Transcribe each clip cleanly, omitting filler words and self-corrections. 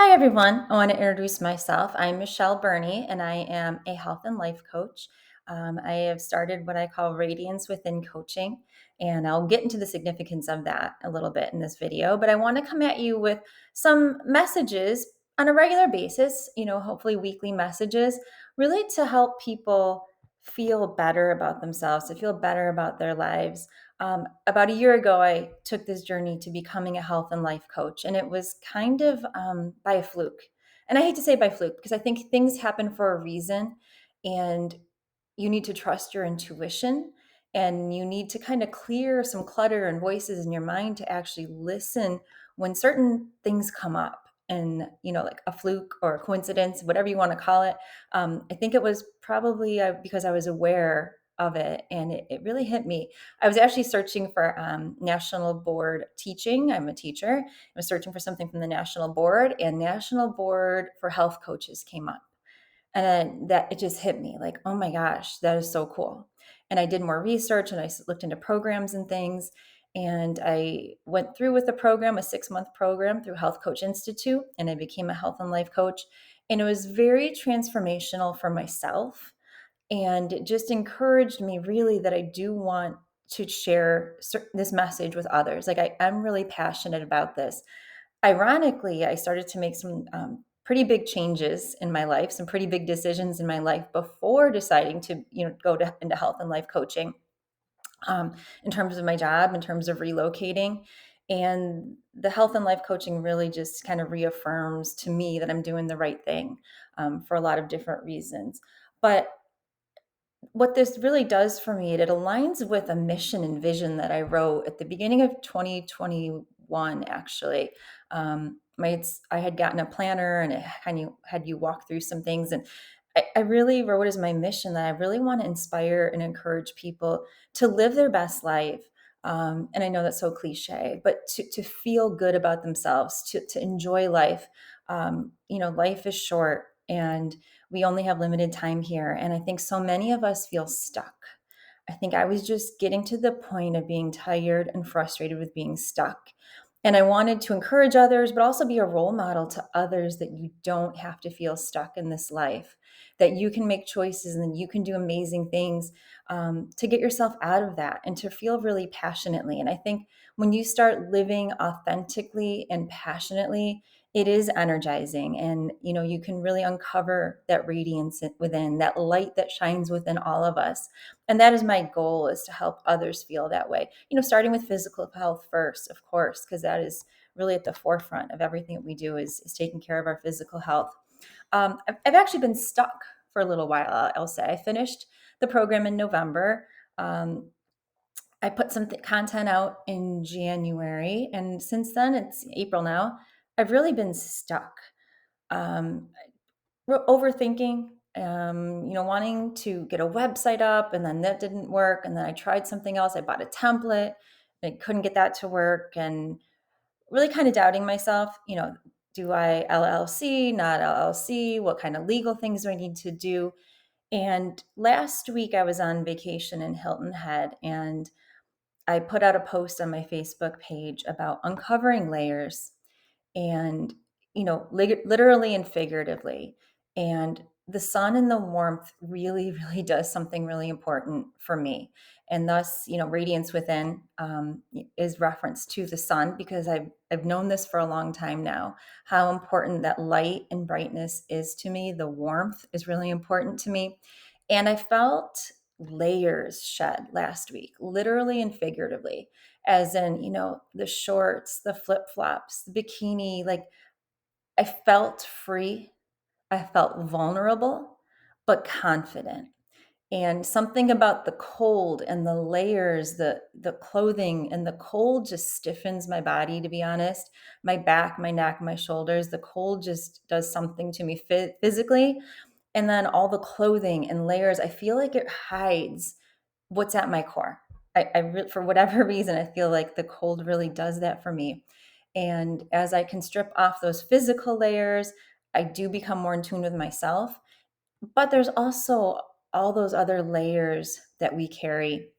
Hi, everyone. I want to introduce myself. I'm Michelle Burney, and I am a health and life coach. I have started what I call Radiance Within Coaching, and I'll get into the significance of that a little bit in this video. But I want to come at you with some messages on a regular basis, hopefully weekly messages, really to help people feel better about themselves, to feel better about their lives. About a year ago, I took this journey to becoming a health and life coach, and it was kind of by a fluke. And I hate to say by fluke because I think things happen for a reason, and you need to trust your intuition, and you need to kind of clear some clutter and voices in your mind to actually listen when certain things come up. And, like a fluke or a coincidence, whatever you want to call it. I think it was probably because I was aware of it, and it really hit me. I was actually searching for national board teaching. I'm a teacher. I was searching for something from the national board, and National Board for Health Coaches came up. And then that it just hit me like, oh my gosh, that is so cool. And I did more research and I looked into programs and things. And I went through with the program, a 6-month program through Health Coach Institute, and I became a health and life coach. And it was very transformational for myself, and it just encouraged me really that I do want to share this message with others. Like I'm really passionate about this. Ironically, I started to make some pretty big changes in my life, some pretty big decisions in my life before deciding to, into health and life coaching, in terms of my job, in terms of relocating. And the health and life coaching really just kind of reaffirms to me that I'm doing the right thing, for a lot of different reasons. But what this really does for me, it aligns with a mission and vision that I wrote at the beginning of 2021, actually. I had gotten a planner, and it kind of had you walk through some things. And I really wrote as my mission that I really want to inspire and encourage people to live their best life. And I know that's so cliche, but to feel good about themselves, to enjoy life. Life is short, and we only have limited time here. And I think so many of us feel stuck. I think I was just getting to the point of being tired and frustrated with being stuck. And I wanted to encourage others, but also be a role model to others that you don't have to feel stuck in this life, that you can make choices and you can do amazing things, to get yourself out of that and to feel really passionately. And I think when you start living authentically and passionately, it is energizing, and you can really uncover that radiance within, that light that shines within all of us. And that is my goal, is to help others feel that way, starting with physical health first, of course, because that is really at the forefront of everything that we do, is taking care of our physical health. I've actually been stuck for a little while, I'll say. I finished the program in November. I put some content out in January, and since then, it's April now, I've really been stuck. Um, Overthinking, wanting to get a website up, and then that didn't work. And then I tried something else. I bought a template, and I couldn't get that to work, and really kind of doubting myself. Do I LLC, not LLC? What kind of legal things do I need to do? And last week I was on vacation in Hilton Head, and I put out a post on my Facebook page about uncovering layers, and literally and figuratively. And the sun and the warmth really really does something really important for me. And thus, radiance within, is reference to the sun, because I've known this for a long time now, how important that light and brightness is to me. The warmth is really important to me. And I felt layers shed last week, literally and figuratively, as in, the shorts, the flip-flops, the bikini. Like, I felt free, I felt vulnerable, but confident. And something about the cold and the layers, the clothing and the cold just stiffens my body, to be honest. My back, my neck, my shoulders, the cold just does something to me physically. And then all the clothing and layers, I feel like it hides what's at my core. For whatever reason, I feel like the cold really does that for me. And as I can strip off those physical layers, I do become more in tune with myself. But there's also all those other layers that we carry,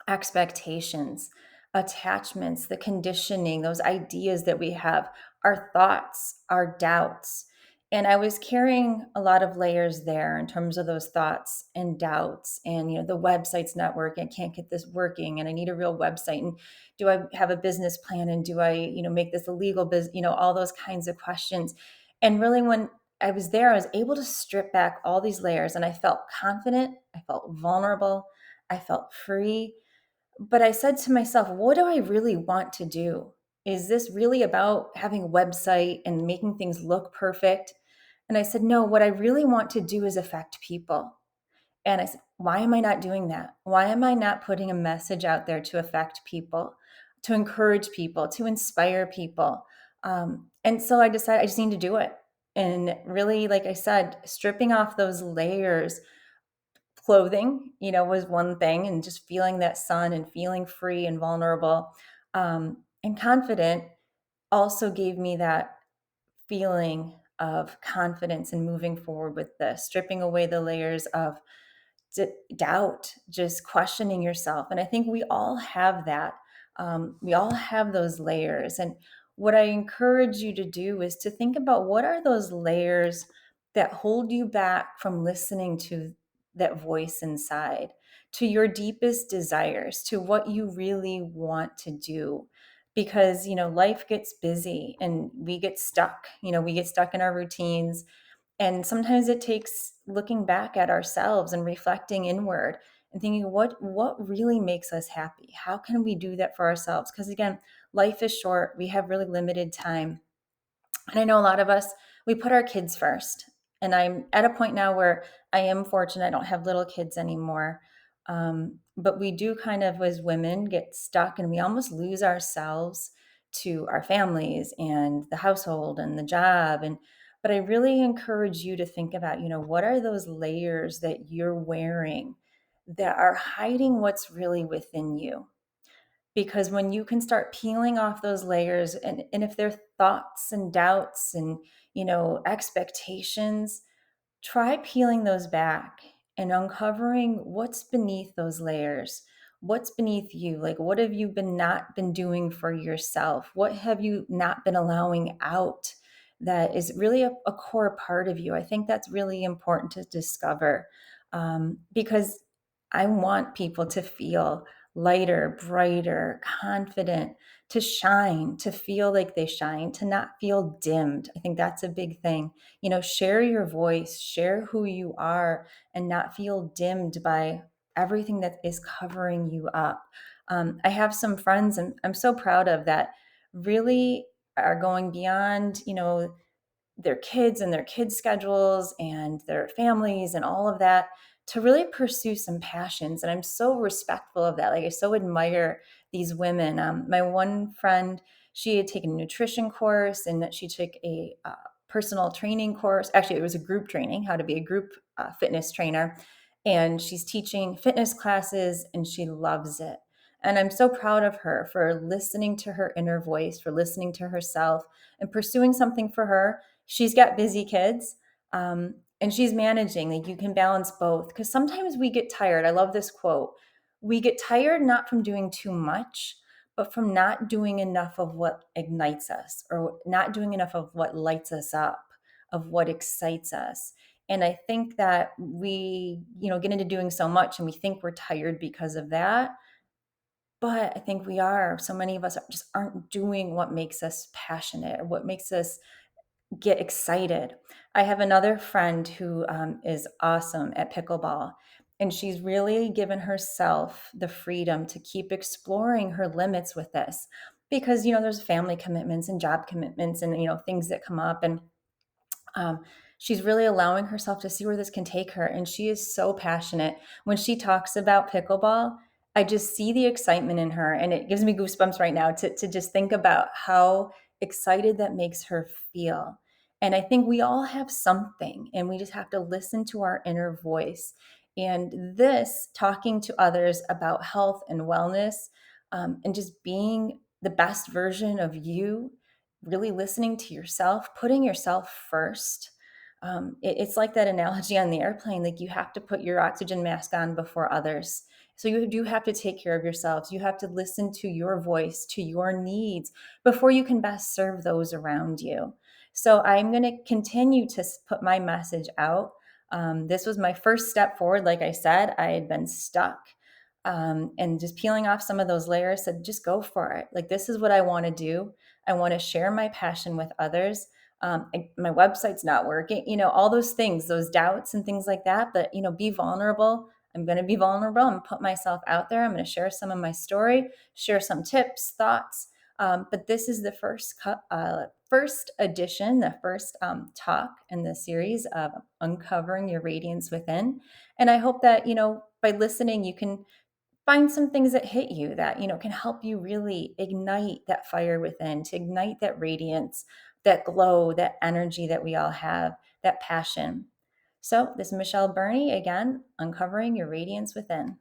expectations, attachments, the conditioning, those ideas that we have, our thoughts, our doubts. And I was carrying a lot of layers there in terms of those thoughts and doubts. And, the website's not working. I can't get this working. And I need a real website. And do I have a business plan? And do I, make this a legal business? All those kinds of questions. And really, when I was there, I was able to strip back all these layers and I felt confident. I felt vulnerable. I felt free. But I said to myself, what do I really want to do? Is this really about having a website and making things look perfect? And I said, no, what I really want to do is affect people. And I said, why am I not doing that? Why am I not putting a message out there to affect people, to encourage people, to inspire people? And so I decided I just need to do it. And really, like I said, stripping off those layers, clothing, was one thing, and just feeling that sun and feeling free and vulnerable, and confident also gave me that feeling of confidence and moving forward with this, stripping away the layers of doubt, just questioning yourself. And I think we all have that. We all have those layers. And what I encourage you to do is to think about what are those layers that hold you back from listening to that voice inside, to your deepest desires, to what you really want to do. Because, life gets busy and we get stuck. We get stuck in our routines, and sometimes it takes looking back at ourselves and reflecting inward and thinking what really makes us happy? How can we do that for ourselves? Because again, life is short. We have really limited time. And I know a lot of us, we put our kids first. And I'm at a point now where I am fortunate. I don't have little kids anymore. But we do kind of, as women, get stuck and we almost lose ourselves to our families and the household and the job. But I really encourage you to think about, what are those layers that you're wearing that are hiding what's really within you? Because when you can start peeling off those layers, and if they're thoughts and doubts and expectations, try peeling those back and uncovering what's beneath those layers. What's beneath you? Like, what have you been not been doing for yourself? What have you not been allowing out that is really a core part of you? I think that's really important to discover, because I want people to feel lighter, brighter, confident, to shine, to feel like they shine, to not feel dimmed. I think that's a big thing. Share your voice, share who you are, and not feel dimmed by everything that is covering you up. I have some friends, and I'm so proud of that, really are going beyond, their kids and their kids' schedules and their families and all of that to really pursue some passions. And I'm so respectful of that. Like, I so admire these women. My one friend, she had taken a nutrition course and she took a personal training course. Actually, it was a group training, how to be a group fitness trainer. And she's teaching fitness classes and she loves it. And I'm so proud of her for listening to her inner voice, for listening to herself and pursuing something for her. She's got busy kids, and she's managing. Like, you can balance both because sometimes we get tired. I love this quote. We get tired not from doing too much, but from not doing enough of what ignites us or not doing enough of what lights us up, of what excites us. And I think that we, get into doing so much and we think we're tired because of that. But I think we are. So many of us just aren't doing what makes us passionate or what makes us get excited. I have another friend who is awesome at pickleball, and she's really given herself the freedom to keep exploring her limits with this because, there's family commitments and job commitments and, things that come up. And um, she's really allowing herself to see where this can take her. And she is so passionate. When she talks about pickleball, I just see the excitement in her. And it gives me goosebumps right now to just think about how excited that makes her feel. And I think we all have something, and we just have to listen to our inner voice. And this, talking to others about health and wellness, and just being the best version of you, really listening to yourself, putting yourself first. It's like that analogy on the airplane, like you have to put your oxygen mask on before others. So you do have to take care of yourselves. You have to listen to your voice, to your needs before you can best serve those around you. So I'm going to continue to put my message out. This was my first step forward. Like I said, I had been stuck, and just peeling off some of those layers, said, just go for it. Like, this is what I want to do. I want to share my passion with others. My website's not working, all those things, those doubts and things like that. But, be vulnerable. I'm going to be vulnerable and put myself out there. I'm going to share some of my story, share some tips, thoughts. But this is the first edition, the first talk in the series of uncovering your radiance within. And I hope that, by listening, you can find some things that hit you that, can help you really ignite that fire within, to ignite that radiance, that glow, that energy that we all have, that passion. So this is Michelle Burney, again, uncovering your radiance within.